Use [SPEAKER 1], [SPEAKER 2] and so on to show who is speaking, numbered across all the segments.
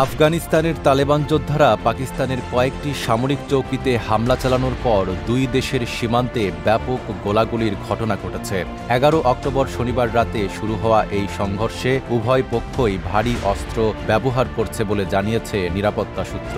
[SPEAKER 1] আফগানিস্তানের তালেবান যোদ্ধারা পাকিস্তানের কয়েকটি সামরিক চৌকিতে হামলা চালানোর পর দুই দেশের সীমান্তে ব্যাপক গোলাগুলির ঘটনা ঘটেছে। ১১ অক্টোবর শনিবার রাতে শুরু হওয়া এই সংঘর্ষে উভয় পক্ষই ভারী অস্ত্র ব্যবহার করছে বলে জানিয়েছে নিরাপত্তা সূত্র।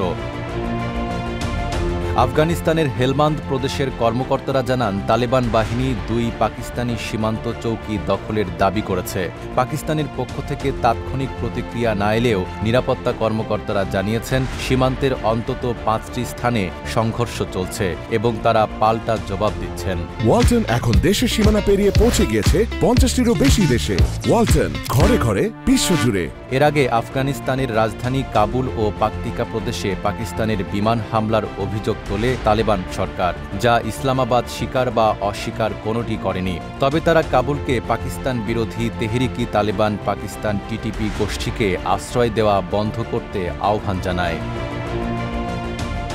[SPEAKER 1] আফগানিস্তানের হেলমান্দ প্রদেশের কর্মকর্তারা জানান, তালেবান বাহিনী দুই পাকিস্তানি সীমান্ত চৌকি দখলের দাবি করেছে। পাকিস্তানের পক্ষ থেকে তাৎক্ষণিক প্রতিক্রিয়া না এলেও নিরাপত্তা কর্মকর্তারা জানিয়েছেন, সীমান্তের অন্তত ৫টি স্থানে সংঘর্ষ চলছে এবং তারা পাল্টা জবাব দিচ্ছেন।
[SPEAKER 2] ওয়ালটন এখন দেশের সীমানা পেরিয়ে পৌঁছে গিয়েছে ৫০টিরও বেশি দেশে। ওয়ালটন, ঘরে ঘরে বিশ্বজুড়ে।
[SPEAKER 1] এর আগে আফগানিস্তানের রাজধানী কাবুল ও পাকতিকা প্রদেশে পাকিস্তানের বিমান হামলার অভিযোগ তোলে তালেবান সরকার, যা ইসলামাবাদ স্বীকার বা অস্বীকার কোনোটি করেনি। তবে তারা কাবুলকে পাকিস্তান বিরোধী তেহরিকি তালেবান পাকিস্তান টিটিপি গোষ্ঠীকে আশ্রয় দেওয়া বন্ধ করতে আহ্বান জানায়।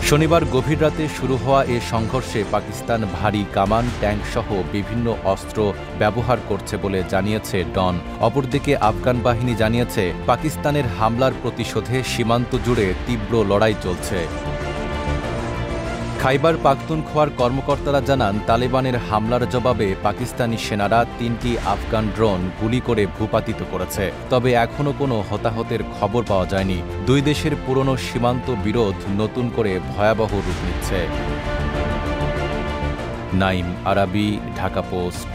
[SPEAKER 1] শনিবার গভীর রাতে শুরু হওয়া এ সংঘর্ষে পাকিস্তান ভারী কামান, ট্যাঙ্কসহ বিভিন্ন অস্ত্র ব্যবহার করছে বলে জানিয়েছে ডন। অপরদিকে আফগান বাহিনী জানিয়েছে, পাকিস্তানের হামলার প্রতিশোধে সীমান্ত জুড়ে তীব্র লড়াই চলছে। খাইবার পাখতুনখোয়ার কর্মকর্তারা জানান, তালেবানের হামলার জবাবে পাকিস্তানি সেনারা ৩টি আফগান ড্রোন গুলি করে ভূপাতিত করেছে। তবে এখনও কোনো হতাহতের খবর পাওয়া যায়নি। দুই দেশের পুরনো সীমান্ত বিরোধ নতুন করে ভয়াবহ রূপ নিচ্ছে। নাইম আরাবি, ঢাকা পোস্ট।